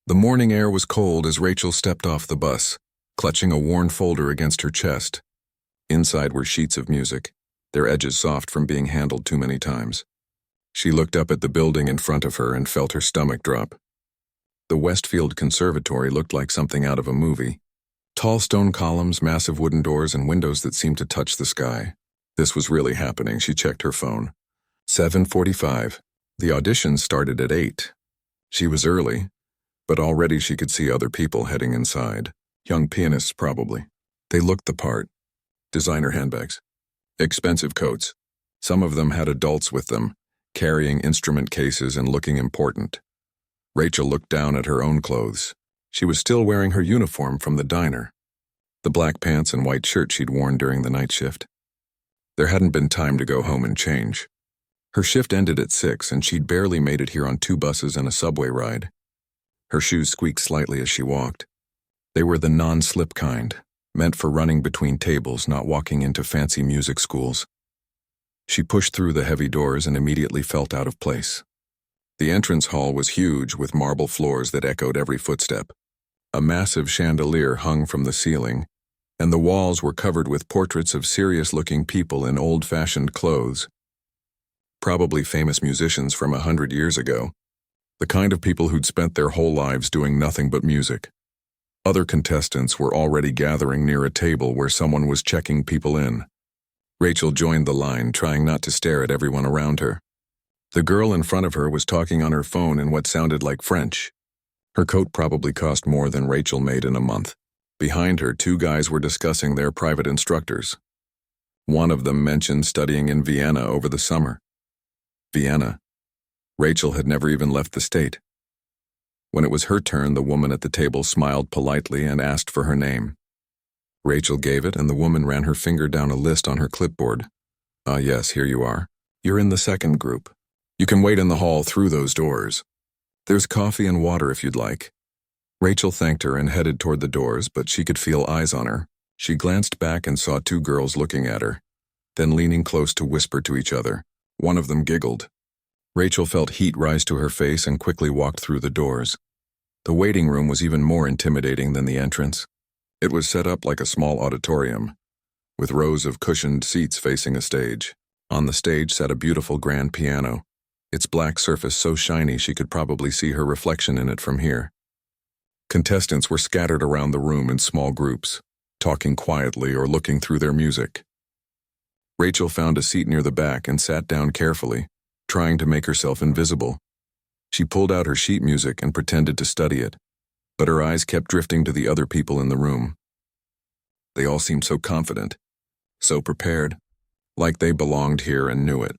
The morning air was cold as Rachel stepped off the bus, clutching a worn folder against her chest. Inside were sheets of music, their edges soft from being handled too many times. She looked up at the building in front of her and felt her stomach drop. The Westfield Conservatory looked like something out of a movie. Tall stone columns, massive wooden doors, and windows that seemed to touch the sky. This was really happening. She checked her phone. 7:45. The audition started at 8. She was early, but already she could see other people heading inside. Young pianists, probably. They looked the part. Designer handbags. Expensive coats. Some of them had adults with them, carrying instrument cases and looking important. Rachel looked down at her own clothes. She was still wearing her uniform from the diner, the black pants and white shirt she'd worn during the night shift. There hadn't been time to go home and change. Her shift ended at 6, and she'd barely made it here on 2 buses and a subway ride. Her shoes squeaked slightly as she walked. They were the non-slip kind, meant for running between tables, not walking into fancy music schools. She pushed through the heavy doors and immediately felt out of place. The entrance hall was huge, with marble floors that echoed every footstep. A massive chandelier hung from the ceiling, and the walls were covered with portraits of serious-looking people in old-fashioned clothes. Probably famous musicians from 100 years ago, the kind of people who'd spent their whole lives doing nothing but music. Other contestants were already gathering near a table where someone was checking people in. Rachel joined the line, trying not to stare at everyone around her. The girl in front of her was talking on her phone in what sounded like French. Her coat probably cost more than Rachel made in a month. Behind her, 2 guys were discussing their private instructors. One of them mentioned studying in Vienna over the summer. Vienna. Rachel had never even left the state. When it was her turn, the woman at the table smiled politely and asked for her name. Rachel gave it, and the woman ran her finger down a list on her clipboard. "Ah, yes, here you are. You're in the second group. You can wait in the hall through those doors. There's coffee and water if you'd like." Rachel thanked her and headed toward the doors, but she could feel eyes on her. She glanced back and saw 2 girls looking at her, then leaning close to whisper to each other. One of them giggled. Rachel felt heat rise to her face and quickly walked through the doors. The waiting room was even more intimidating than the entrance. It was set up like a small auditorium, with rows of cushioned seats facing a stage. On the stage sat a beautiful grand piano, its black surface so shiny she could probably see her reflection in it from here. Contestants were scattered around the room in small groups, talking quietly or looking through their music. Rachel found a seat near the back and sat down carefully, trying to make herself invisible. She pulled out her sheet music and pretended to study it, but her eyes kept drifting to the other people in the room. They all seemed so confident, so prepared, like they belonged here and knew it.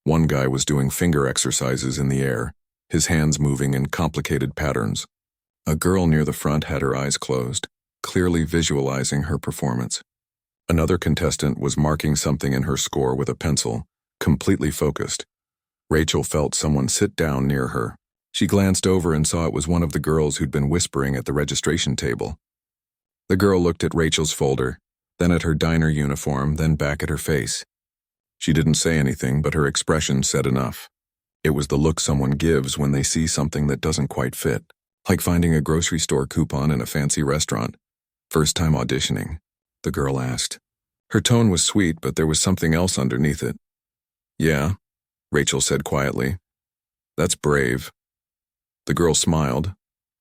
One guy was doing finger exercises in the air, his hands moving in complicated patterns. A girl near the front had her eyes closed, clearly visualizing her performance. Another contestant was marking something in her score with a pencil, completely focused. Rachel felt someone sit down near her. She glanced over and saw it was one of the girls who'd been whispering at the registration table. The girl looked at Rachel's folder, then at her diner uniform, then back at her face. She didn't say anything, but her expression said enough. It was the look someone gives when they see something that doesn't quite fit, like finding a grocery store coupon in a fancy restaurant. "First time auditioning?" the girl asked. Her tone was sweet, but there was something else underneath it. "Yeah," Rachel said quietly. "That's brave." The girl smiled,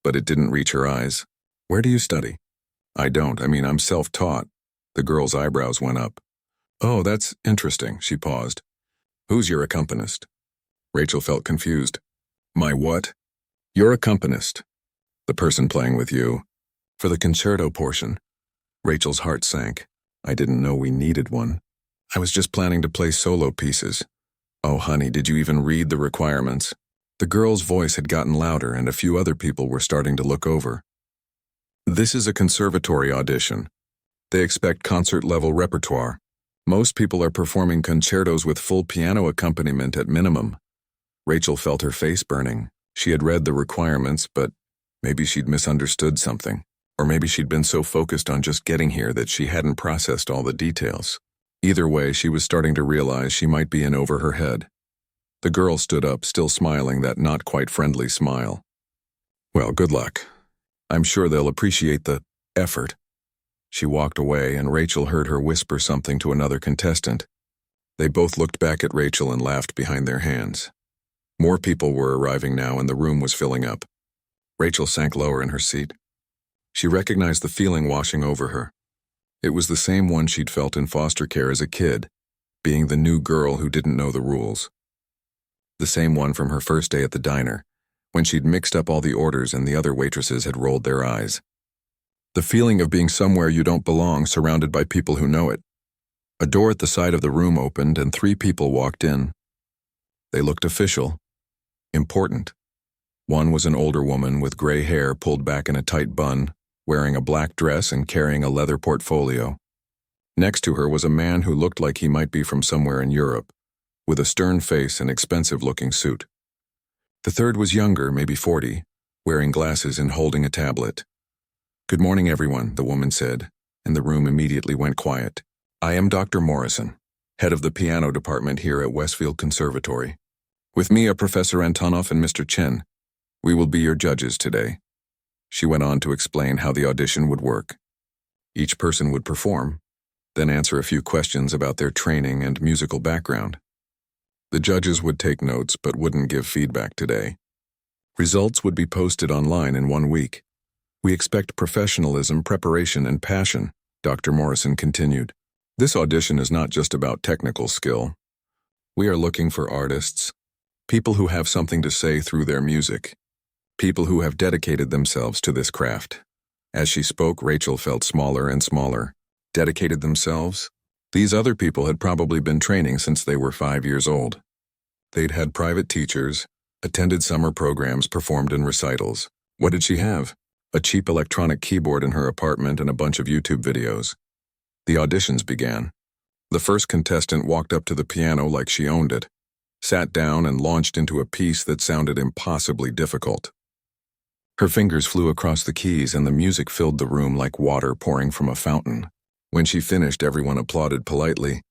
but it didn't reach her eyes. "Where do you study?" I don't. I'm self-taught." The girl's eyebrows went up. "Oh, that's interesting." She paused. "Who's your accompanist?" Rachel felt confused. "My what?" "Your accompanist. The person playing with you. For the concerto portion." Rachel's heart sank. "I didn't know we needed one. I was just planning to play solo pieces." "Oh, honey, did you even read the requirements?" The girl's voice had gotten louder, and a few other people were starting to look over. "This is a conservatory audition. They expect concert-level repertoire. Most people are performing concertos with full piano accompaniment at minimum." Rachel felt her face burning. She had read the requirements, but maybe she'd misunderstood something. Or maybe she'd been so focused on just getting here that she hadn't processed all the details. Either way, she was starting to realize she might be in over her head. The girl stood up, still smiling that not quite friendly smile. Well, good luck. I'm sure they'll appreciate the effort. She walked away, and Rachel heard her whisper something to another contestant. They both looked back at Rachel and laughed behind their hands. More people were arriving now, and the room was filling up. Rachel sank lower in her seat. She recognized the feeling washing over her. It was the same one she'd felt in foster care as a kid, being the new girl who didn't know the rules. The same one from her first day at the diner, when she'd mixed up all the orders and the other waitresses had rolled their eyes. The feeling of being somewhere you don't belong, surrounded by people who know it. A door at the side of the room opened, and 3 people walked in. They looked official, important. One was an older woman with gray hair pulled back in a tight bun, wearing a black dress and carrying a leather portfolio. Next to her was a man who looked like he might be from somewhere in Europe, with a stern face and expensive-looking suit. The third was younger, maybe 40, wearing glasses and holding a tablet. "Good morning, everyone," the woman said, and the room immediately went quiet. "I am Dr. Morrison, head of the piano department here at Westfield Conservatory. With me are Professor Antonov and Mr. Chen. We will be your judges today." She went on to explain how the audition would work. Each person would perform, then answer a few questions about their training and musical background. The judges would take notes but wouldn't give feedback today. Results would be posted online in 1 week. "We expect professionalism, preparation, and passion," Dr. Morrison continued. "This audition is not just about technical skill. We are looking for artists, people who have something to say through their music, people who have dedicated themselves to this craft." As she spoke, Rachel felt smaller and smaller. Dedicated themselves? These other people had probably been training since they were 5 years old. They'd had private teachers, attended summer programs, performed in recitals. What did she have? A cheap electronic keyboard in her apartment and a bunch of YouTube videos. The auditions began. The first contestant walked up to the piano like she owned it, sat down and launched into a piece that sounded impossibly difficult. Her fingers flew across the keys and the music filled the room like water pouring from a fountain. When she finished, everyone applauded politely.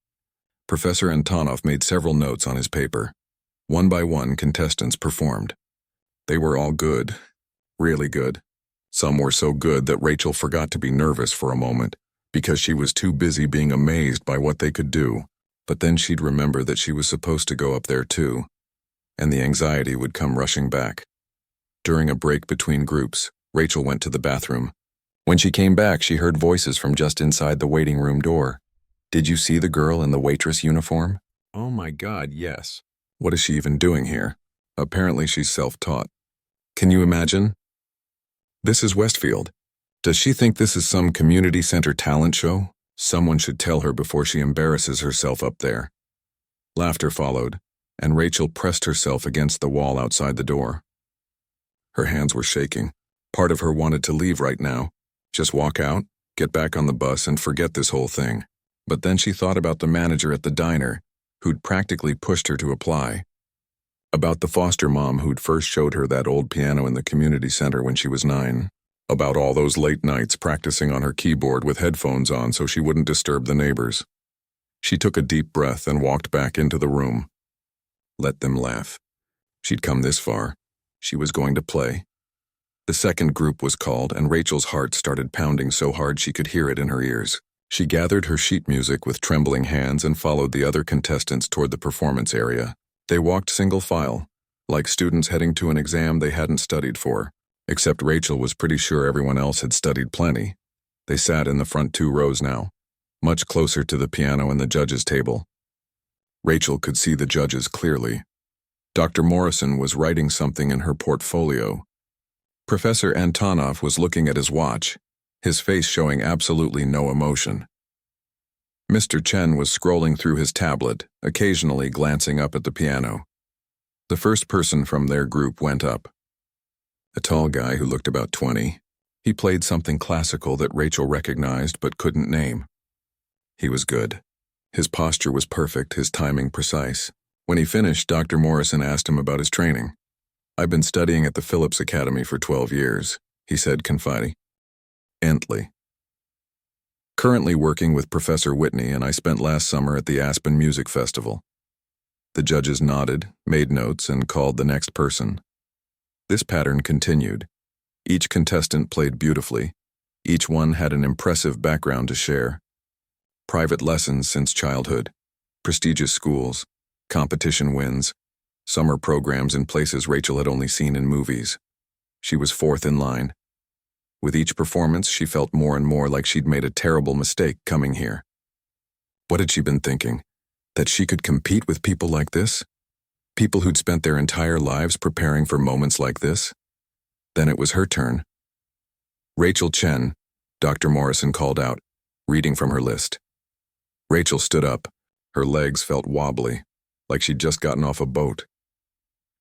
Professor Antonov made several notes on his paper. One by one, contestants performed. They were all good, really good. Some were so good that Rachel forgot to be nervous for a moment, because she was too busy being amazed by what they could do. But then she'd remember that she was supposed to go up there too, and the anxiety would come rushing back. During a break between groups, Rachel went to the bathroom. When she came back, she heard voices from just inside the waiting room door. "Did you see the girl in the waitress uniform?" "Oh my God, yes. What is she even doing here? Apparently she's self-taught. Can you imagine? This is Westfield. Does she think this is some community center talent show? Someone should tell her before she embarrasses herself up there." Laughter followed, and Rachel pressed herself against the wall outside the door. Her hands were shaking. Part of her wanted to leave right now. Just walk out, get back on the bus, and forget this whole thing. But then she thought about the manager at the diner, who'd practically pushed her to apply. About the foster mom who'd first showed her that old piano in the community center when she was 9. About all those late nights practicing on her keyboard with headphones on so she wouldn't disturb the neighbors. She took a deep breath and walked back into the room. Let them laugh. She'd come this far. She was going to play. The second group was called, and Rachel's heart started pounding so hard she could hear it in her ears. She gathered her sheet music with trembling hands and followed the other contestants toward the performance area. They walked single file, like students heading to an exam they hadn't studied for, except Rachel was pretty sure everyone else had studied plenty. They sat in the front 2 rows now, much closer to the piano and the judges' table. Rachel could see the judges clearly. Dr. Morrison was writing something in her portfolio. Professor Antonov was looking at his watch, his face showing absolutely no emotion. Mr. Chen was scrolling through his tablet, occasionally glancing up at the piano. The first person from their group went up. A tall guy who looked about 20. He played something classical that Rachel recognized but couldn't name. He was good. His posture was perfect, his timing precise. When he finished, Dr. Morrison asked him about his training. "I've been studying at the Phillips Academy for 12 years, he said, confiding. Entley. Currently working with Professor Whitney, and I spent last summer at the Aspen Music Festival. The judges nodded, made notes, and called the next person. This pattern continued. Each contestant played beautifully. Each one had an impressive background to share. Private lessons since childhood, prestigious schools, competition wins, summer programs in places Rachel had only seen in movies. She was fourth in line. With each performance, she felt more and more like she'd made a terrible mistake coming here. What had she been thinking? That she could compete with people like this? People who'd spent their entire lives preparing for moments like this? Then it was her turn. Rachel Chen, Dr. Morrison called out, reading from her list. Rachel stood up. Her legs felt wobbly, like she'd just gotten off a boat.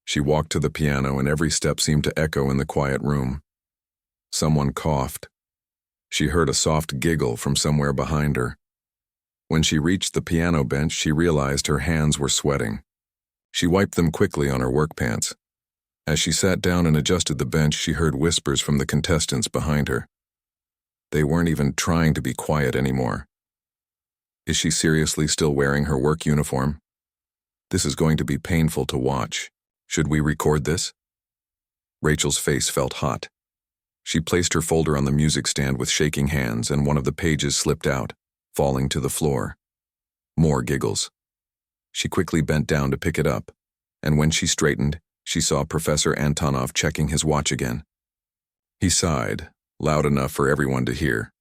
She walked to the piano, and every step seemed to echo in the quiet room. Someone coughed. She heard a soft giggle from somewhere behind her. When she reached the piano bench, she realized her hands were sweating. She wiped them quickly on her work pants. As she sat down and adjusted the bench, she heard whispers from the contestants behind her. They weren't even trying to be quiet anymore. Is she seriously still wearing her work uniform? This is going to be painful to watch. Should we record this? Rachel's face felt hot. She placed her folder on the music stand with shaking hands, and one of the pages slipped out, falling to the floor. More giggles. She quickly bent down to pick it up, and when she straightened, she saw Professor Antonov checking his watch again. He sighed, loud enough for everyone to hear.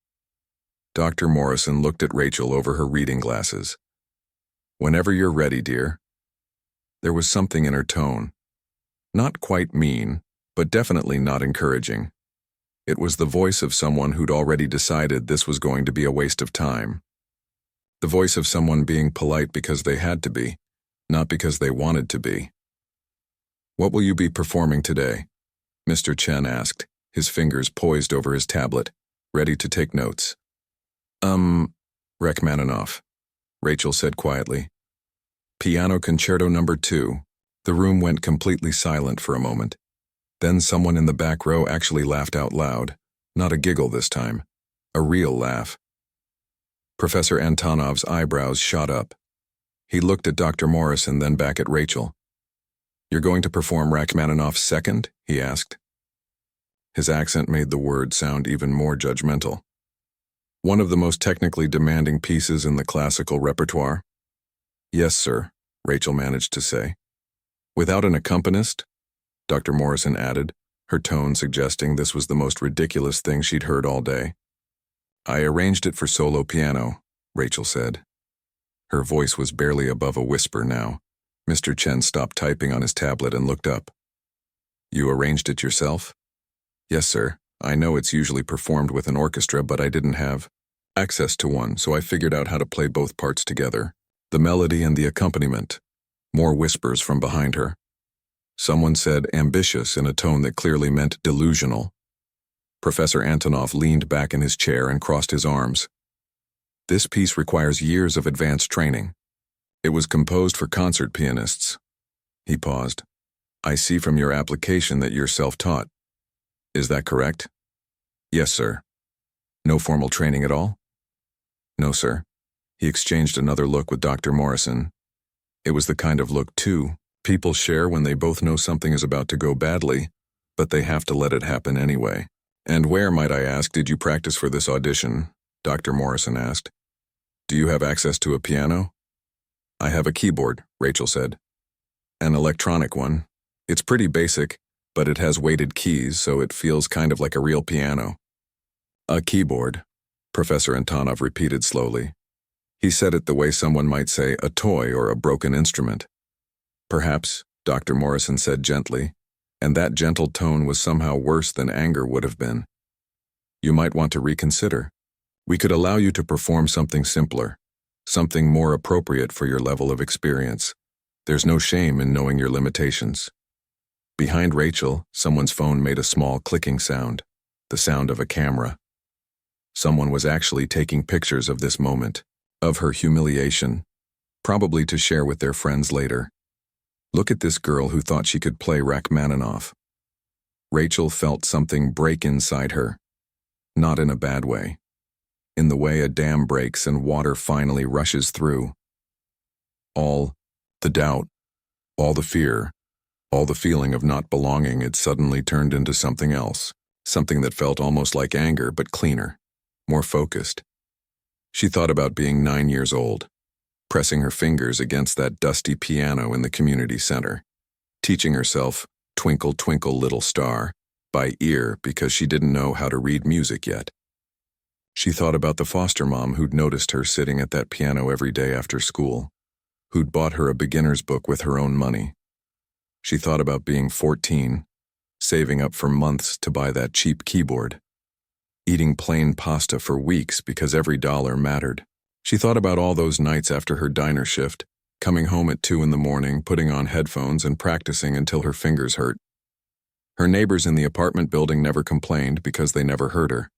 Dr. Morrison looked at Rachel over her reading glasses. "Whenever you're ready, dear." There was something in her tone. Not quite mean, but definitely not encouraging. It was the voice of someone who'd already decided this was going to be a waste of time. The voice of someone being polite because they had to be, not because they wanted to be. "What will you be performing today?" Mr. Chen asked, his fingers poised over his tablet, ready to take notes. Rachmaninoff," Rachel said quietly. "Piano Concerto No. 2. The room went completely silent for a moment. Then someone in the back row actually laughed out loud, not a giggle this time, a real laugh. Professor Antonov's eyebrows shot up. He looked at Dr. Morrison, then back at Rachel. "You're going to perform Rachmaninoff's second?" he asked. His accent made the word sound even more judgmental. "One of the most technically demanding pieces in the classical repertoire?" "Yes, sir," Rachel managed to say. "Without an accompanist?" Dr. Morrison added, her tone suggesting this was the most ridiculous thing she'd heard all day. "I arranged it for solo piano," Rachel said. Her voice was barely above a whisper now. Mr. Chen stopped typing on his tablet and looked up. "You arranged it yourself?" "Yes, sir. I know it's usually performed with an orchestra, but I didn't have access to one, so I figured out how to play both parts together. The melody and the accompaniment." More whispers from behind her. Someone said ambitious in a tone that clearly meant delusional. Professor Antonov leaned back in his chair and crossed his arms. "This piece requires years of advanced training. It was composed for concert pianists." He paused. "I see from your application that you're self-taught. Is that correct?" "Yes, sir." "No formal training at all?" "No, sir." He exchanged another look with Dr. Morrison. It was the kind of look, too, people share when they both know something is about to go badly, but they have to let it happen anyway. "And where, might I ask, did you practice for this audition?" Dr. Morrison asked. "Do you have access to a piano?" "I have a keyboard," Rachel said. "An electronic one. It's pretty basic, but it has weighted keys, so it feels kind of like a real piano." "A keyboard," Professor Antonov repeated slowly. He said it the way someone might say a toy or a broken instrument. "Perhaps," Dr. Morrison said gently, and that gentle tone was somehow worse than anger would have been. "You might want to reconsider. We could allow you to perform something simpler, something more appropriate for your level of experience. There's no shame in knowing your limitations." Behind Rachel, someone's phone made a small clicking sound, the sound of a camera. Someone was actually taking pictures of this moment, of her humiliation, probably to share with their friends later. Look at this girl who thought she could play Rachmaninoff. Rachel felt something break inside her, not in a bad way, in the way a dam breaks and water finally rushes through. All the doubt, all the fear, all the feeling of not belonging had suddenly turned into something else. something that felt almost like anger but cleaner, more focused. She thought about being 9 years old, pressing her fingers against that dusty piano in the community center, teaching herself Twinkle, Twinkle, Little Star by ear because she didn't know how to read music yet. She thought about the foster mom who'd noticed her sitting at that piano every day after school, who'd bought her a beginner's book with her own money. She thought about being 14, saving up for months to buy that cheap keyboard, eating plain pasta for weeks because every dollar mattered. She thought about all those nights after her diner shift, coming home at 2 in the morning, putting on headphones and practicing until her fingers hurt. Her neighbors in the apartment building never complained because they never heard her.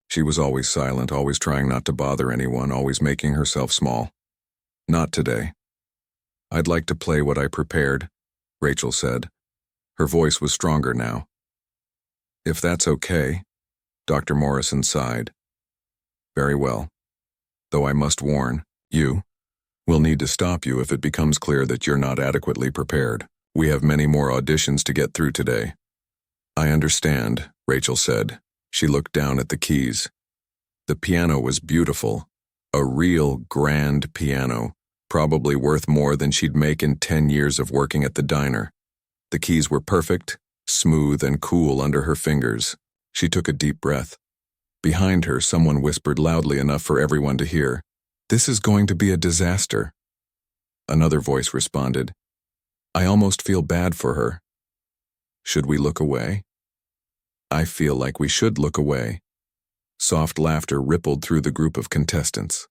She was always silent, always trying not to bother anyone, always making herself small. Not today. "I'd like to play what I prepared," Rachel said. Her voice was stronger now. "If that's okay," Dr. Morrison sighed. "Very well. Though I must warn you, we'll need to stop you if it becomes clear that you're not adequately prepared. We have many more auditions to get through today." "I understand," Rachel said. She looked down at the keys. The piano was beautiful, a real grand piano, probably worth more than she'd make in 10 years of working at the diner. The keys were perfect, smooth and cool under her fingers. She took a deep breath. Behind her, someone whispered loudly enough for everyone to hear, "This is going to be a disaster." Another voice responded, "I almost feel bad for her. Should we look away?" "I feel like we should look away." Soft laughter rippled through the group of contestants.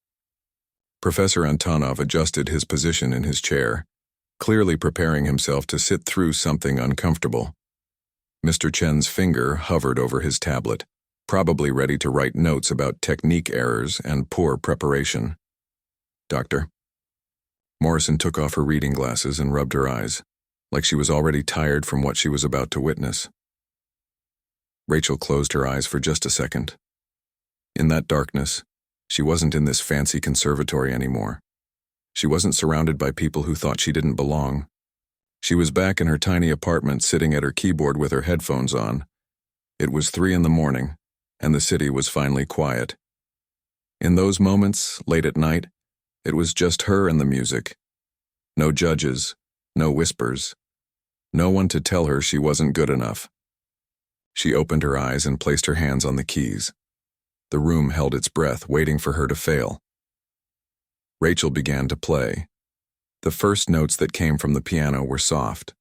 Professor Antonov adjusted his position in his chair, clearly preparing himself to sit through something uncomfortable. Mr. Chen's finger hovered over his tablet, probably ready to write notes about technique errors and poor preparation. "Doctor." Morrison took off her reading glasses and rubbed her eyes, like she was already tired from what she was about to witness. Rachel closed her eyes for just a second. In that darkness, she wasn't in this fancy conservatory anymore. She wasn't surrounded by people who thought she didn't belong. She was back in her tiny apartment sitting at her keyboard with her headphones on. It was 3 in the morning, and the city was finally quiet. In those moments, late at night, it was just her and the music. No judges, no whispers, no one to tell her she wasn't good enough. She opened her eyes and placed her hands on the keys. The room held its breath, waiting for her to fail. Rachel began to play. The first notes that came from the piano were soft,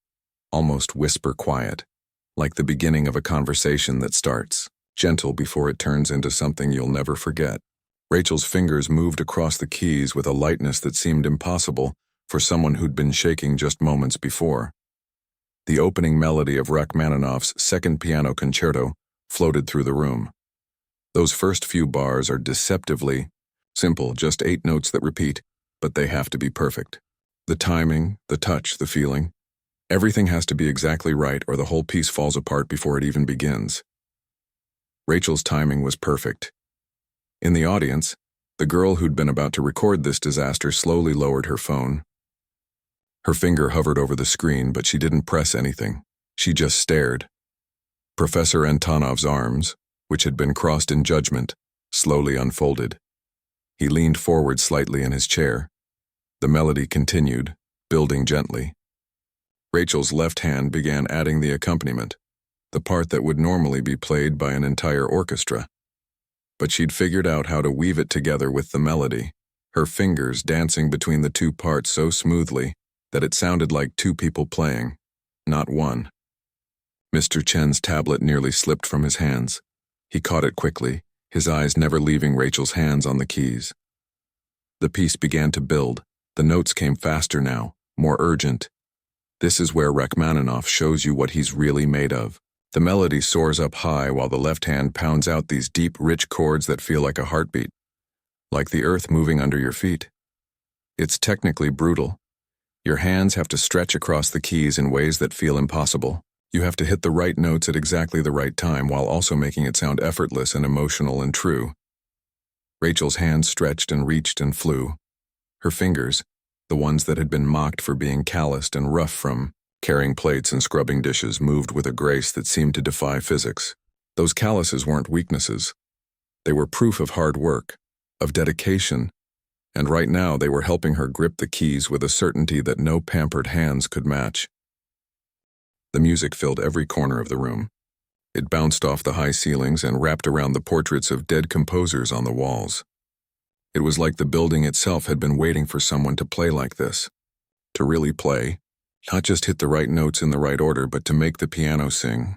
almost whisper quiet, like the beginning of a conversation that starts, gentle before it turns into something you'll never forget. Rachel's fingers moved across the keys with a lightness that seemed impossible for someone who'd been shaking just moments before. The opening melody of Rachmaninoff's Second Piano Concerto floated through the room. Those first few bars are deceptively simple, just 8 notes that repeat, but they have to be perfect. The timing, the touch, the feeling, everything has to be exactly right or the whole piece falls apart before it even begins. Rachel's timing was perfect. In the audience, the girl who'd been about to record this disaster slowly lowered her phone. Her finger hovered over the screen, but she didn't press anything. She just stared. Professor Antonov's arms, which had been crossed in judgment, slowly unfolded. He leaned forward slightly in his chair. The melody continued, building gently. Rachel's left hand began adding the accompaniment, the part that would normally be played by an entire orchestra. But she'd figured out how to weave it together with the melody, her fingers dancing between the 2 parts so smoothly that it sounded like 2 people playing, not one. Mr. Chen's tablet nearly slipped from his hands. He caught it quickly, his eyes never leaving Rachel's hands on the keys. The piece began to build. The notes came faster now, more urgent. This is where Rachmaninoff shows you what he's really made of. The melody soars up high while the left hand pounds out these deep, rich chords that feel like a heartbeat, like the earth moving under your feet. It's technically brutal. Your hands have to stretch across the keys in ways that feel impossible. You have to hit the right notes at exactly the right time while also making it sound effortless and emotional and true. Rachel's hands stretched and reached and flew. Her fingers, the ones that had been mocked for being calloused and rough from carrying plates and scrubbing dishes, moved with a grace that seemed to defy physics. Those calluses weren't weaknesses. They were proof of hard work, of dedication, and right now they were helping her grip the keys with a certainty that no pampered hands could match. The music filled every corner of the room. It bounced off the high ceilings and wrapped around the portraits of dead composers on the walls. It was like the building itself had been waiting for someone to play like this. To really play, not just hit the right notes in the right order, but to make the piano sing,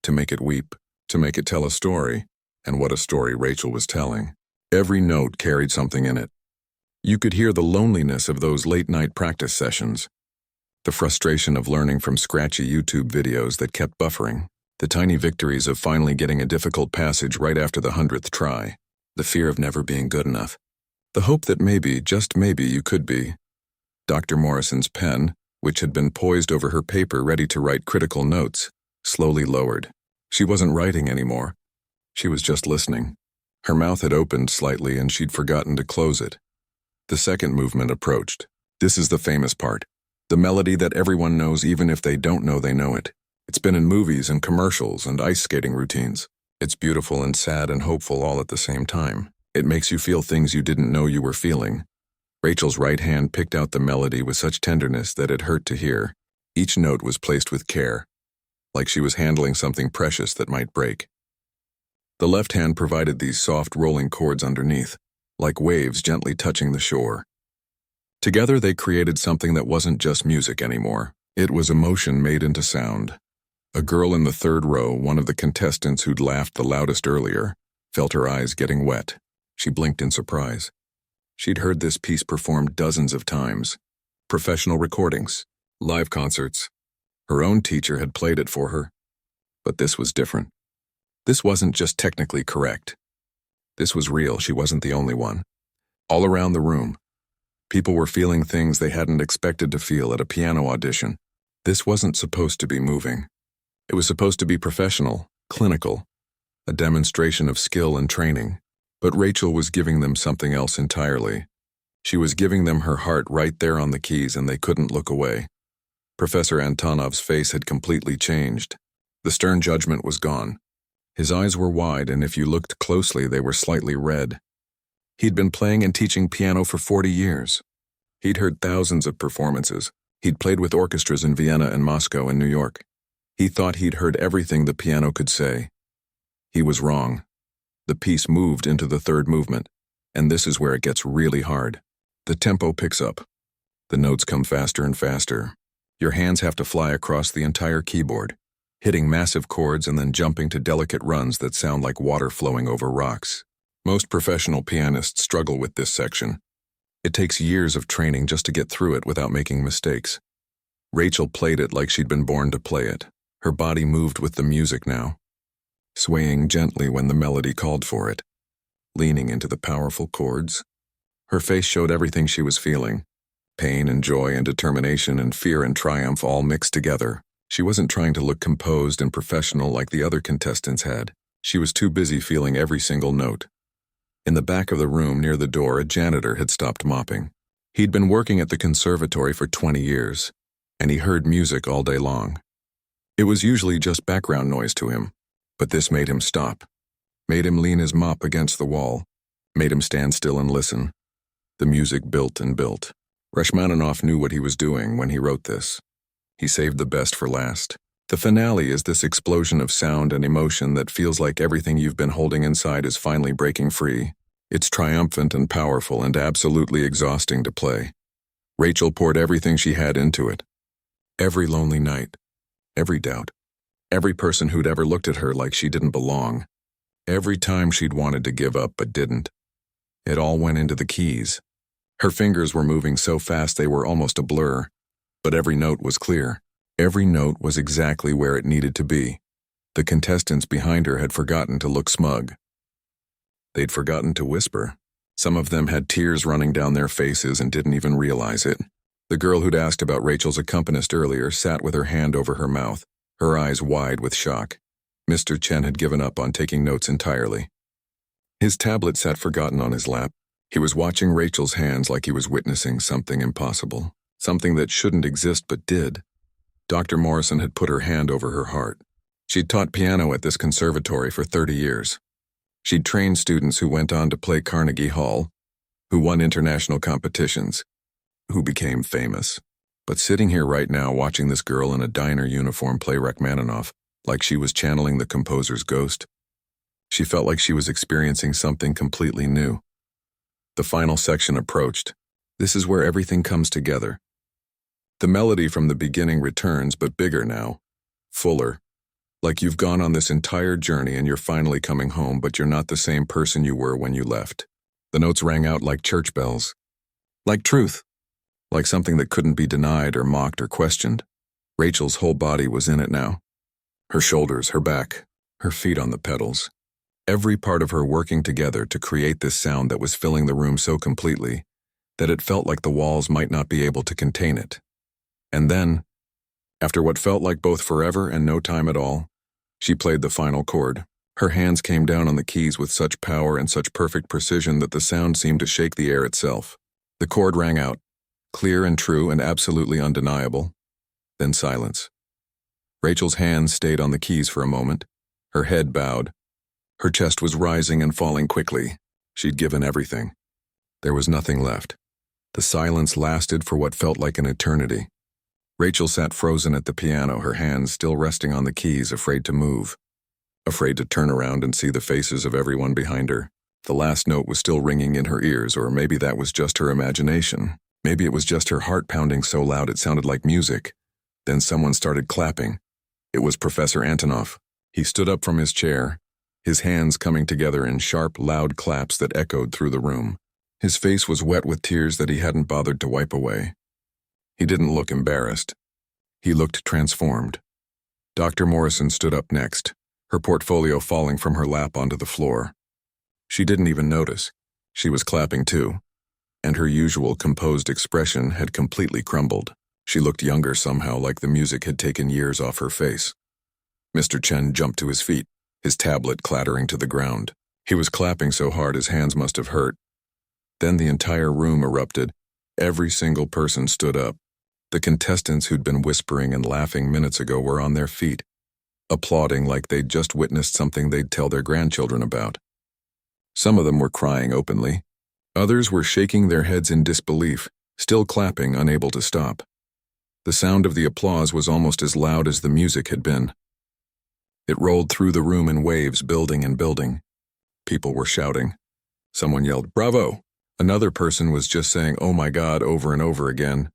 to make it weep, to make it tell a story, and what a story Rachel was telling. Every note carried something in it. You could hear the loneliness of those late-night practice sessions, the frustration of learning from scratchy YouTube videos that kept buffering, the tiny victories of finally getting a difficult passage right after the 100th try, the fear of never being good enough, the hope that maybe, just maybe, you could be. Dr. Morrison's pen, which had been poised over her paper ready to write critical notes, slowly lowered. She wasn't writing anymore. She was just listening. Her mouth had opened slightly and she'd forgotten to close it. The second movement approached. This is the famous part. The melody that everyone knows even if they don't know they know it. It's been in movies and commercials and ice skating routines. It's beautiful and sad and hopeful all at the same time. It makes you feel things you didn't know you were feeling. Rachel's right hand picked out the melody with such tenderness that it hurt to hear. Each note was placed with care, like she was handling something precious that might break. The left hand provided these soft rolling chords underneath, like waves gently touching the shore. Together they created something that wasn't just music anymore. It was emotion made into sound. A girl in the third row, one of the contestants who'd laughed the loudest earlier, felt her eyes getting wet. She blinked in surprise. She'd heard this piece performed dozens of times. Professional recordings, live concerts. Her own teacher had played it for her. But this was different. This wasn't just technically correct. This was real. She wasn't the only one. All around the room, people were feeling things they hadn't expected to feel at a piano audition. This wasn't supposed to be moving. It was supposed to be professional, clinical, a demonstration of skill and training. But Rachel was giving them something else entirely. She was giving them her heart right there on the keys, and they couldn't look away. Professor Antonov's face had completely changed. The stern judgment was gone. His eyes were wide, and if you looked closely, they were slightly red. He'd been playing and teaching piano for 40 years. He'd heard thousands of performances. He'd played with orchestras in Vienna and Moscow and New York. He thought he'd heard everything the piano could say. He was wrong. The piece moved into the third movement, and this is where it gets really hard. The tempo picks up. The notes come faster and faster. Your hands have to fly across the entire keyboard, hitting massive chords and then jumping to delicate runs that sound like water flowing over rocks. Most professional pianists struggle with this section. It takes years of training just to get through it without making mistakes. Rachel played it like she'd been born to play it. Her body moved with the music now, swaying gently when the melody called for it, leaning into the powerful chords. Her face showed everything she was feeling, pain and joy and determination and fear and triumph all mixed together. She wasn't trying to look composed and professional like the other contestants had. She was too busy feeling every single note. In the back of the room near the door, a janitor had stopped mopping. He'd been working at the conservatory for 20 years, and he heard music all day long. It was usually just background noise to him. But this made him stop, made him lean his mop against the wall, made him stand still and listen. The music built and built. Rachmaninoff knew what he was doing when he wrote this. He saved the best for last. The finale is this explosion of sound and emotion that feels like everything you've been holding inside is finally breaking free. It's triumphant and powerful and absolutely exhausting to play. Rachel poured everything she had into it. Every lonely night, every doubt. Every person who'd ever looked at her like she didn't belong. Every time she'd wanted to give up but didn't. It all went into the keys. Her fingers were moving so fast they were almost a blur. But every note was clear. Every note was exactly where it needed to be. The contestants behind her had forgotten to look smug. They'd forgotten to whisper. Some of them had tears running down their faces and didn't even realize it. The girl who'd asked about Rachel's accompanist earlier sat with her hand over her mouth, her eyes wide with shock. Mr. Chen had given up on taking notes entirely. His tablet sat forgotten on his lap. He was watching Rachel's hands like he was witnessing something impossible, something that shouldn't exist but did. Dr. Morrison had put her hand over her heart. She'd taught piano at this conservatory for 30 years. She'd trained students who went on to play Carnegie Hall, who won international competitions, who became famous. But sitting here right now watching this girl in a diner uniform play Rachmaninoff, like she was channeling the composer's ghost, she felt like she was experiencing something completely new. The final section approached. This is where everything comes together. The melody from the beginning returns, but bigger now, fuller. Like you've gone on this entire journey and you're finally coming home, but you're not the same person you were when you left. The notes rang out like church bells. Like truth. Like something that couldn't be denied or mocked or questioned. Rachel's whole body was in it now. Her shoulders, her back, her feet on the pedals. Every part of her working together to create this sound that was filling the room so completely that it felt like the walls might not be able to contain it. And then, after what felt like both forever and no time at all, she played the final chord. Her hands came down on the keys with such power and such perfect precision that the sound seemed to shake the air itself. The chord rang out, clear and true and absolutely undeniable. Then silence. Rachel's hands stayed on the keys for a moment, her head bowed. Her chest was rising and falling quickly. She'd given everything. There was nothing left. The silence lasted for what felt like an eternity. Rachel sat frozen at the piano, her hands still resting on the keys, afraid to move. Afraid to turn around and see the faces of everyone behind her. The last note was still ringing in her ears, or maybe that was just her imagination. Maybe it was just her heart pounding so loud it sounded like music. Then someone started clapping. It was Professor Antonov. He stood up from his chair, his hands coming together in sharp, loud claps that echoed through the room. His face was wet with tears that he hadn't bothered to wipe away. He didn't look embarrassed. He looked transformed. Dr. Morrison stood up next, her portfolio falling from her lap onto the floor. She didn't even notice. She was clapping too, and her usual composed expression had completely crumbled. She looked younger somehow, like the music had taken years off her face. Mr. Chen jumped to his feet, his tablet clattering to the ground. He was clapping so hard his hands must have hurt. Then the entire room erupted. Every single person stood up. The contestants who'd been whispering and laughing minutes ago were on their feet, applauding like they'd just witnessed something they'd tell their grandchildren about. Some of them were crying openly. Others were shaking their heads in disbelief, still clapping, unable to stop. The sound of the applause was almost as loud as the music had been. It rolled through the room in waves, building and building. People were shouting. Someone yelled, "Bravo!" Another person was just saying, "Oh my God," over and over again.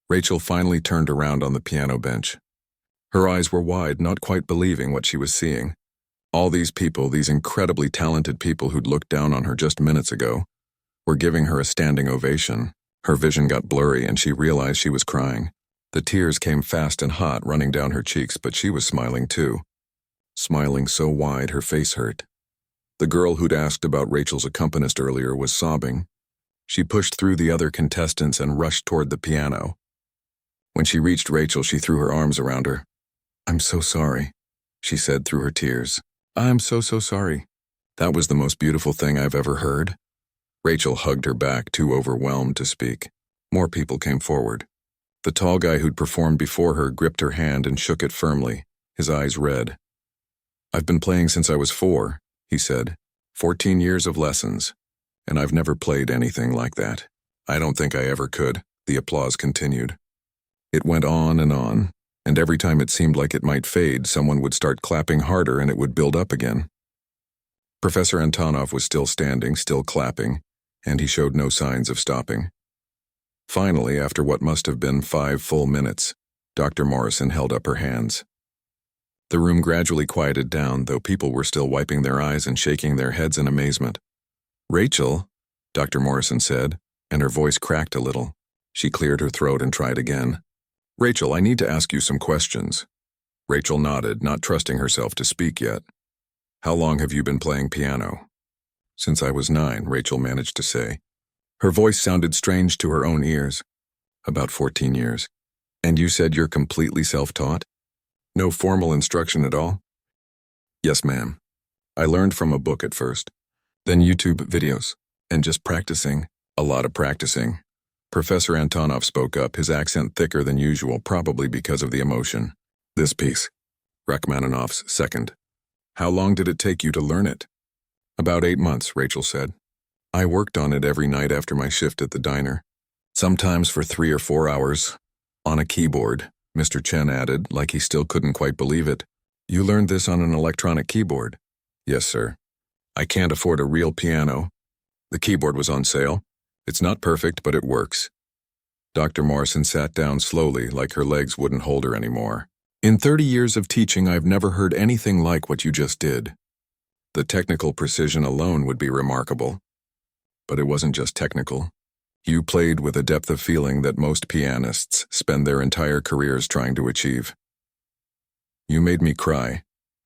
Rachel finally turned around on the piano bench. Her eyes were wide, not quite believing what she was seeing. All these people, these incredibly talented people who'd looked down on her just minutes ago, were giving her a standing ovation. Her vision got blurry and she realized she was crying. The tears came fast and hot, running down her cheeks, but she was smiling too. Smiling so wide her face hurt. The girl who'd asked about Rachel's accompanist earlier was sobbing. She pushed through the other contestants and rushed toward the piano. When she reached Rachel, she threw her arms around her. "I'm so sorry," she said through her tears. "I'm so sorry." That was the most beautiful thing I've ever heard. Rachel hugged her back, too overwhelmed to speak. More people came forward. The tall guy who'd performed before her gripped her hand and shook it firmly, his eyes red. "I've been playing since I was 4, he said. 14 years of lessons, and I've never played anything like that. I don't think I ever could." The applause continued. It went on, and every time it seemed like it might fade, someone would start clapping harder and it would build up again. Professor Antonov was still standing, still clapping, and he showed no signs of stopping. Finally, after what must have been 5 full minutes, Dr. Morrison held up her hands. The room gradually quieted down, though people were still wiping their eyes and shaking their heads in amazement. "Rachel," Dr. Morrison said, and her voice cracked a little. She cleared her throat and tried again. "Rachel, I need to ask you some questions." Rachel nodded, not trusting herself to speak yet. "How long have you been playing piano?" "Since I was 9, Rachel managed to say. Her voice sounded strange to her own ears. "About 14 years. And you said you're completely self-taught? No formal instruction at all?" "Yes, ma'am. I learned from a book at first, then YouTube videos, and just practicing, a lot of practicing." Professor Antonov spoke up, his accent thicker than usual, probably because of the emotion. "This piece," Rachmaninoff's second. How long did it take you to learn it? About 8 months, Rachel said. I worked on it every night after my shift at the diner. Sometimes for 3 or 4 hours. On a keyboard, Mr. Chen added, like he still couldn't quite believe it. You learned this on an electronic keyboard? Yes, sir. I can't afford a real piano. The keyboard was on sale. It's not perfect, but it works. Dr. Morrison sat down slowly, like her legs wouldn't hold her anymore. In 30 years of teaching, I've never heard anything like what you just did. The technical precision alone would be remarkable. But it wasn't just technical. You played with a depth of feeling that most pianists spend their entire careers trying to achieve. You made me cry,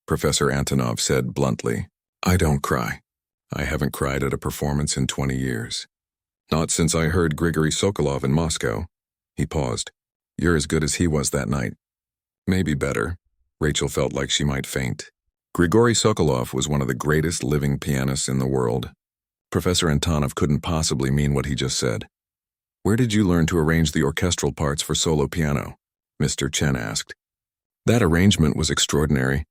Professor Antonov said bluntly. I don't cry. I haven't cried at a performance in 20 years. Not since I heard Grigory Sokolov in Moscow. He paused. You're as good as he was that night. Maybe better. Rachel felt like she might faint. Grigory Sokolov was one of the greatest living pianists in the world. Professor Antonov couldn't possibly mean what he just said. Where did you learn to arrange the orchestral parts for solo piano? Mr. Chen asked. That arrangement was extraordinary.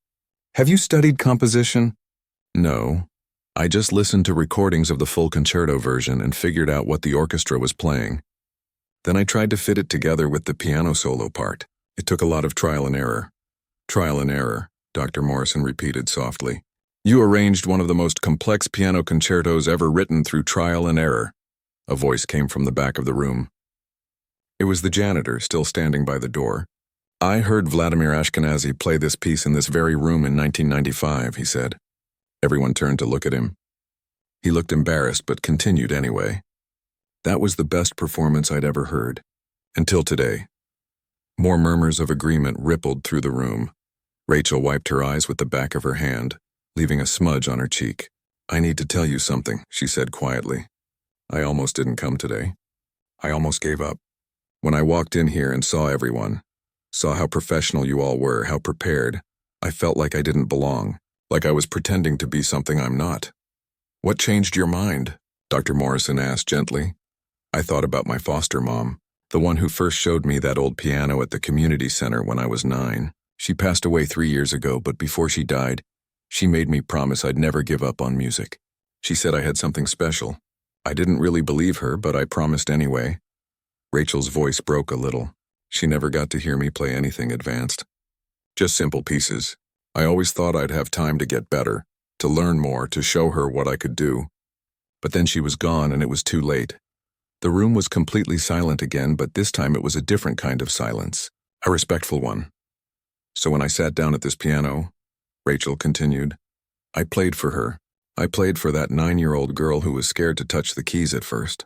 Have you studied composition? No. I just listened to recordings of the full concerto version and figured out what the orchestra was playing. Then I tried to fit it together with the piano solo part. It took a lot of trial and error. Trial and error, Dr. Morrison repeated softly. You arranged one of the most complex piano concertos ever written through trial and error. A voice came from the back of the room. It was the janitor, still standing by the door. I heard Vladimir Ashkenazy play this piece in this very room in 1995, he said. Everyone turned to look at him. He looked embarrassed but continued anyway. That was the best performance I'd ever heard. Until today. More murmurs of agreement rippled through the room. Rachel wiped her eyes with the back of her hand, leaving a smudge on her cheek. I need to tell you something, she said quietly. I almost didn't come today. I almost gave up. When I walked in here and saw everyone, saw how professional you all were, how prepared, I felt like I didn't belong, like I was pretending to be something I'm not. What changed your mind? Dr. Morrison asked gently. I thought about my foster mom, the one who first showed me that old piano at the community center when I was 9. She passed away 3 years ago, but before she died, she made me promise I'd never give up on music. She said I had something special. I didn't really believe her, but I promised anyway. Rachel's voice broke a little. She never got to hear me play anything advanced. Just simple pieces. I always thought I'd have time to get better, to learn more, to show her what I could do. But then she was gone and it was too late. The room was completely silent again, but this time it was a different kind of silence, a respectful one. So when I sat down at this piano, Rachel continued, I played for her. I played for that 9-year-old girl who was scared to touch the keys at first.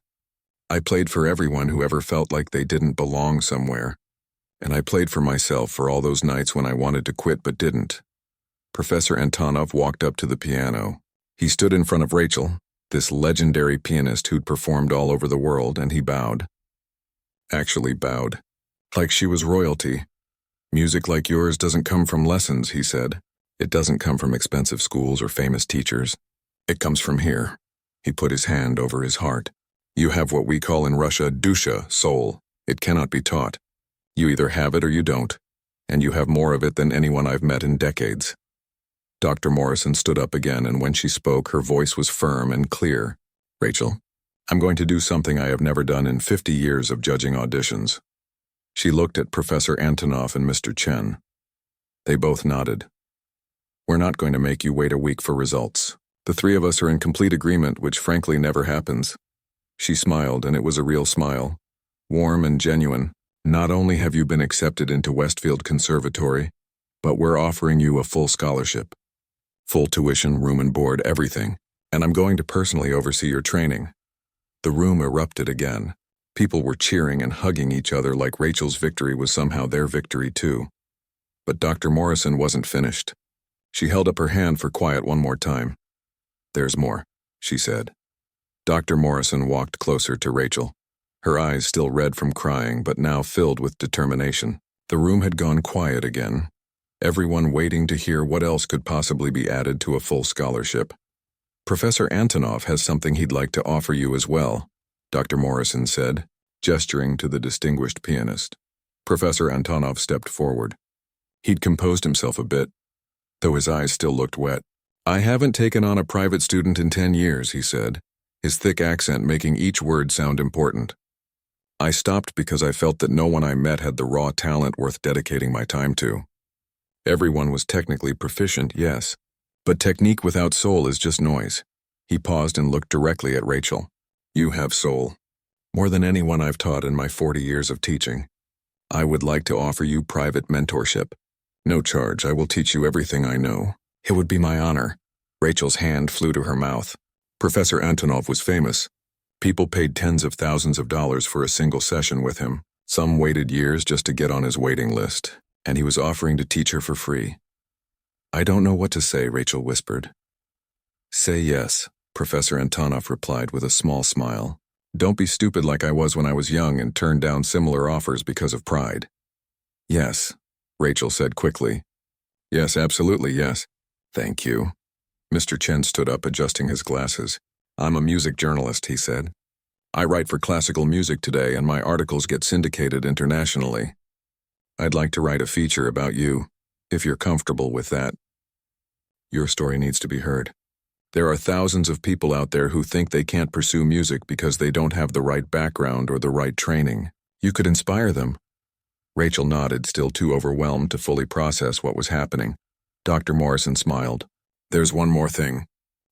I played for everyone who ever felt like they didn't belong somewhere. And I played for myself for all those nights when I wanted to quit but didn't. Professor Antonov walked up to the piano. He stood in front of Rachel, this legendary pianist who'd performed all over the world, and he bowed. Actually bowed. Like she was royalty. Music like yours doesn't come from lessons, he said. It doesn't come from expensive schools or famous teachers. It comes from here. He put his hand over his heart. You have what we call in Russia dusha, soul. It cannot be taught. You either have it or you don't. And you have more of it than anyone I've met in decades. Dr. Morrison stood up again, and when she spoke, her voice was firm and clear. Rachel, I'm going to do something I have never done in 50 years of judging auditions. She looked at Professor Antonov and Mr. Chen. They both nodded. We're not going to make you wait a week for results. The three of us are in complete agreement, which frankly never happens. She smiled, and it was a real smile. Warm and genuine. Not only have you been accepted into Westfield Conservatory, but we're offering you a full scholarship. Full tuition, room and board, everything. And I'm going to personally oversee your training. The room erupted again. People were cheering and hugging each other like Rachel's victory was somehow their victory too. But Dr. Morrison wasn't finished. She held up her hand for quiet one more time. There's more, she said. Dr. Morrison walked closer to Rachel, her eyes still red from crying but now filled with determination. The room had gone quiet again, everyone waiting to hear what else could possibly be added to a full scholarship. Professor Antonov has something he'd like to offer you as well, Dr. Morrison said, gesturing to the distinguished pianist. Professor Antonov stepped forward. He'd composed himself a bit, though his eyes still looked wet. "I haven't taken on a private student in 10 years, he said, his thick accent making each word sound important. I stopped because I felt that no one I met had the raw talent worth dedicating my time to. Everyone was technically proficient, yes, but technique without soul is just noise." He paused and looked directly at Rachel. "You have soul. More than anyone I've taught in my 40 years of teaching. I would like to offer you private mentorship. No charge, I will teach you everything I know." "It would be my honor." Rachel's hand flew to her mouth. Professor Antonov was famous. People paid tens of thousands of dollars for a single session with him. Some waited years just to get on his waiting list, and he was offering to teach her for free. "I don't know what to say," Rachel whispered. "Say yes," Professor Antonov replied with a small smile. "Don't be stupid like I was when I was young and turned down similar offers because of pride." "Yes," Rachel said quickly. "Yes, absolutely, yes." "Thank you." Mr. Chen stood up, adjusting his glasses. "I'm a music journalist," he said. "I write for classical music today, and my articles get syndicated internationally. I'd like to write a feature about you, if you're comfortable with that. Your story needs to be heard. There are thousands of people out there who think they can't pursue music because they don't have the right background or the right training. You could inspire them." Rachel nodded, still too overwhelmed to fully process what was happening. Dr. Morrison smiled. "There's one more thing.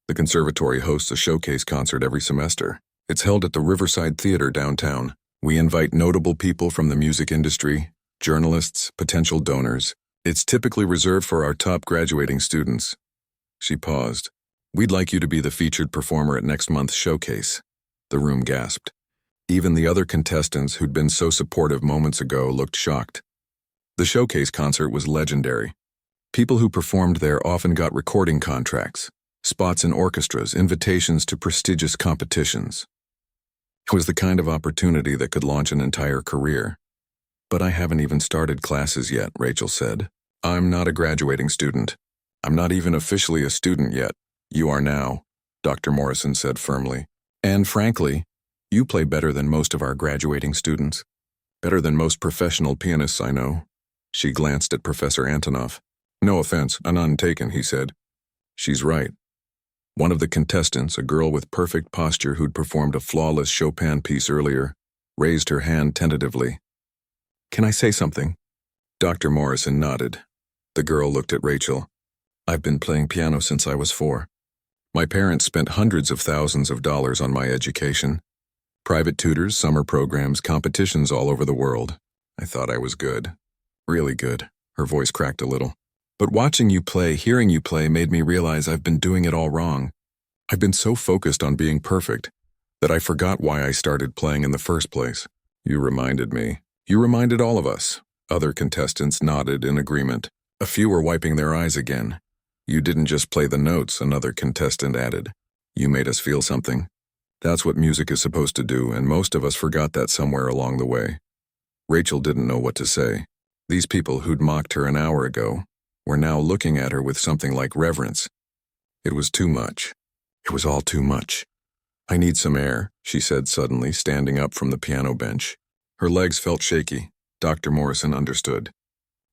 The conservatory hosts a showcase concert every semester. It's held at the Riverside Theater downtown. We invite notable people from the music industry, journalists, potential donors. It's typically reserved for our top graduating students." She paused. "We'd like you to be the featured performer at next month's showcase." The room gasped. Even the other contestants who'd been so supportive moments ago looked shocked. The showcase concert was legendary. People who performed there often got recording contracts, spots in orchestras, invitations to prestigious competitions. It was the kind of opportunity that could launch an entire career. "But I haven't even started classes yet," Rachel said. "I'm not a graduating student. I'm not even officially a student yet." "You are now," Dr. Morrison said firmly. "And frankly, you play better than most of our graduating students. Better than most professional pianists I know." She glanced at Professor Antonov. "No offense, none taken," he said. "She's right." One of the contestants, a girl with perfect posture who'd performed a flawless Chopin piece earlier, raised her hand tentatively. "Can I say something?" Dr. Morrison nodded. The girl looked at Rachel. "I've been playing piano since I was 4. My parents spent hundreds of thousands of dollars on my education. Private tutors, summer programs, competitions all over the world. I thought I was good. Really good." Her voice cracked a little. "But watching you play, hearing you play made me realize I've been doing it all wrong. I've been so focused on being perfect that I forgot why I started playing in the first place." "You reminded me. You reminded all of us." Other contestants nodded in agreement. A few were wiping their eyes again. "You didn't just play the notes," another contestant added. "You made us feel something. That's what music is supposed to do, and most of us forgot that somewhere along the way." Rachel didn't know what to say. These people who'd mocked her an hour ago were now looking at her with something like reverence. It was too much. It was all too much. "I need some air," she said suddenly, standing up from the piano bench. Her legs felt shaky. Dr. Morrison understood.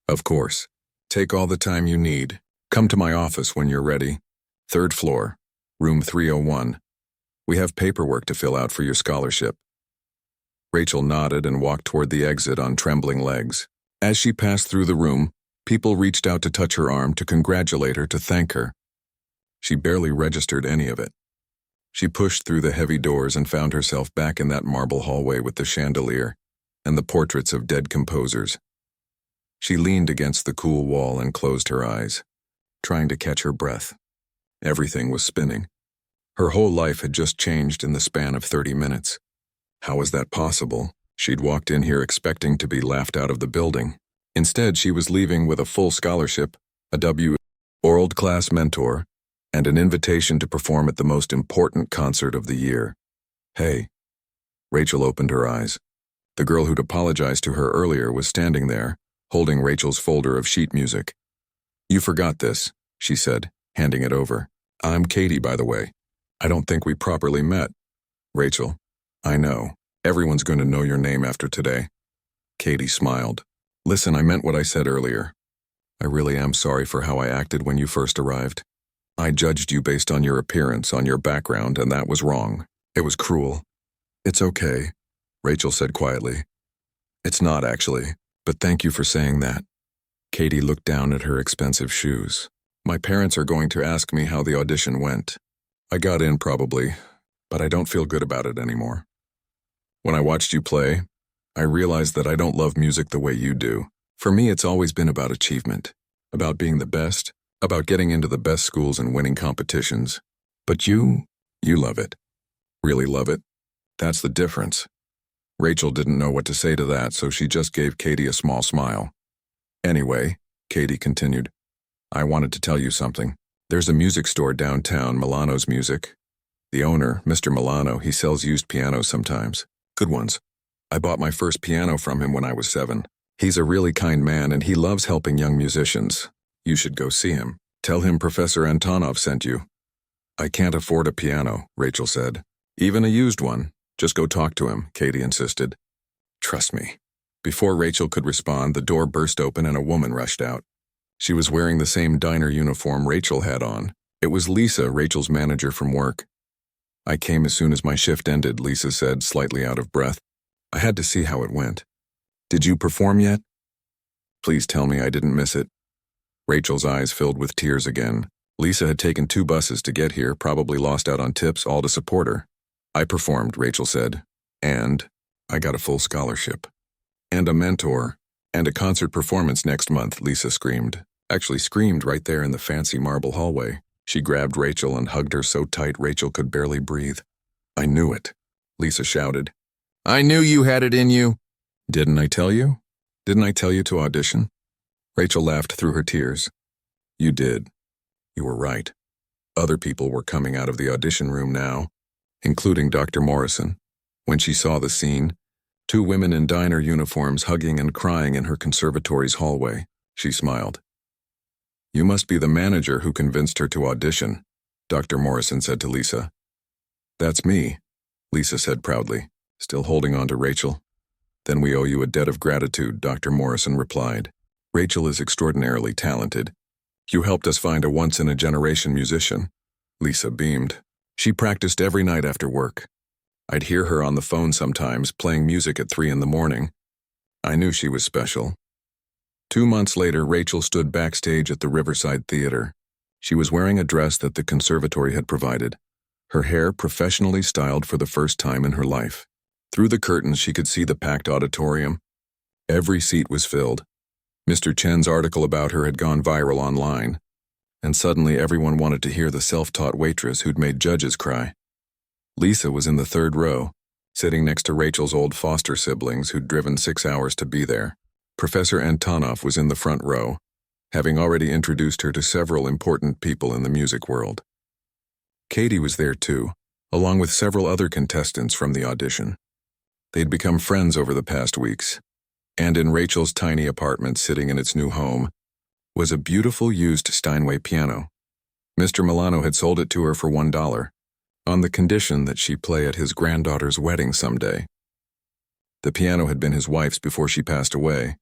"Of course. Take all the time you need. Come to my office when you're ready. 3rd floor, room 301. We have paperwork to fill out for your scholarship." Rachel nodded and walked toward the exit on trembling legs. As she passed through the room, people reached out to touch her arm, to congratulate her, to thank her. She barely registered any of it. She pushed through the heavy doors and found herself back in that marble hallway with the chandelier and the portraits of dead composers. She leaned against the cool wall and closed her eyes, trying to catch her breath. Everything was spinning. Her whole life had just changed in the span of 30 minutes. How was that possible? She'd walked in here expecting to be laughed out of the building. Instead, she was leaving with a full scholarship, a world-class mentor, and an invitation to perform at the most important concert of the year. "Hey." Rachel opened her eyes. The girl who'd apologized to her earlier was standing there, holding Rachel's folder of sheet music. "You forgot this," she said, handing it over. "I'm Katie, by the way. I don't think we properly met." "Rachel, I know. Everyone's going to know your name after today." Katie smiled. "Listen, I meant what I said earlier. I really am sorry for how I acted when you first arrived. I judged you based on your appearance, on your background, and that was wrong. It was cruel. It's okay, Rachel said quietly. It's not, actually, but thank you for saying that. Katie looked down at her expensive shoes. My parents are going to ask me how the audition went. I got in probably, but I don't feel good about it anymore. When I watched you play, I realized that I don't love music the way you do. For me, it's always been about achievement, about being the best, about getting into the best schools and winning competitions. But you love it. Really love it. That's the difference. Rachel didn't know what to say to that, so she just gave Katie a small smile. Anyway, Katie continued, I wanted to tell you something. There's a music store downtown, Milano's Music. The owner, Mr. Milano, he sells used pianos sometimes. Good ones. I bought my first piano from him when I was 7. He's a really kind man and he loves helping young musicians. You should go see him. Tell him Professor Antonov sent you. I can't afford a piano, Rachel said. Even a used one. Just go talk to him, Katie insisted. Trust me. Before Rachel could respond, the door burst open and a woman rushed out. She was wearing the same diner uniform Rachel had on. It was Lisa, Rachel's manager from work. I came as soon as my shift ended, Lisa said, slightly out of breath. I had to see how it went. Did you perform yet? Please tell me I didn't miss it. Rachel's eyes filled with tears again. Lisa had taken 2 buses to get here, probably lost out on tips, all to support her. I performed, Rachel said. And I got a full scholarship. And a mentor. And a concert performance next month, Lisa screamed. Actually screamed right there in the fancy marble hallway. She grabbed Rachel and hugged her so tight Rachel could barely breathe. I knew it, Lisa shouted. I knew you had it in you. Didn't I tell you? Didn't I tell you to audition? Rachel laughed through her tears. You did. You were right. Other people were coming out of the audition room now, including Dr. Morrison. When she saw the scene, 2 women in diner uniforms hugging and crying in her conservatory's hallway, she smiled. You must be the manager who convinced her to audition, Dr. Morrison said to Lisa. That's me, Lisa said proudly, still holding on to Rachel. Then we owe you a debt of gratitude, Dr. Morrison replied. Rachel is extraordinarily talented. You helped us find a once-in-a-generation musician. Lisa beamed. She practiced every night after work. I'd hear her on the phone sometimes, playing music at 3 in the morning. I knew she was special. 2 months later, Rachel stood backstage at the Riverside Theater. She was wearing a dress that the conservatory had provided, her hair professionally styled for the first time in her life. Through the curtains, she could see the packed auditorium. Every seat was filled. Mr. Chen's article about her had gone viral online, and suddenly everyone wanted to hear the self-taught waitress who'd made judges cry. Lisa was in the 3rd row, sitting next to Rachel's old foster siblings who'd driven 6 hours to be there. Professor Antonov was in the front row, having already introduced her to several important people in the music world. Katie was there too, along with several other contestants from the audition. They'd become friends over the past weeks, and in Rachel's tiny apartment sitting in its new home was a beautiful used Steinway piano. Mr. Milano had sold it to her for $1, on the condition that she play at his granddaughter's wedding someday. The piano had been his wife's before she passed away,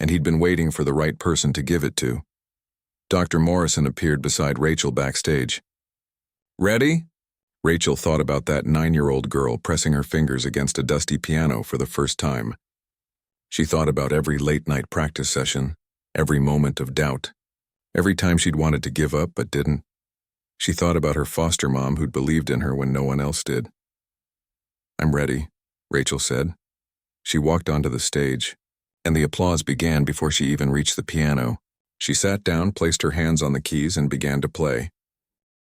and he'd been waiting for the right person to give it to. Dr. Morrison appeared beside Rachel backstage. Ready? Rachel thought about that 9-year-old girl pressing her fingers against a dusty piano for the first time. She thought about every late-night practice session, every moment of doubt, every time she'd wanted to give up but didn't. She thought about her foster mom who'd believed in her when no one else did. I'm ready, Rachel said. She walked onto the stage, and the applause began before she even reached the piano. She sat down, placed her hands on the keys, and began to play.